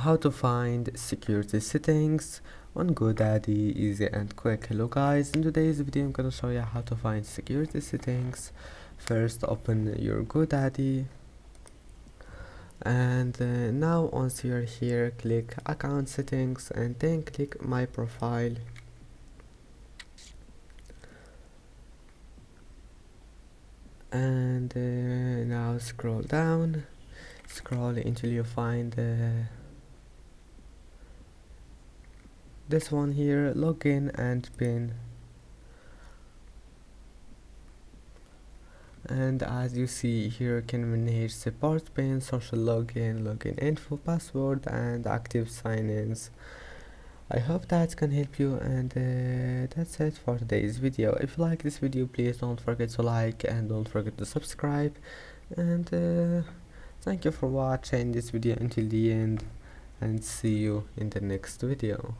how to find security settings on Godaddy, easy and quick. Hello guys, in today's video I'm gonna show you how to find security settings. First open your Godaddy, and now once you're here, click account settings and then click my profile. And now scroll down, scroll until you find this one here, login and pin. And as you see here, you can manage support pin, social login info, password and active sign-ins. I hope that can help you, and that's it for today's video. If you like this video, please don't forget to like and don't forget to subscribe, and thank you for watching this video until the end, and see you in the next video.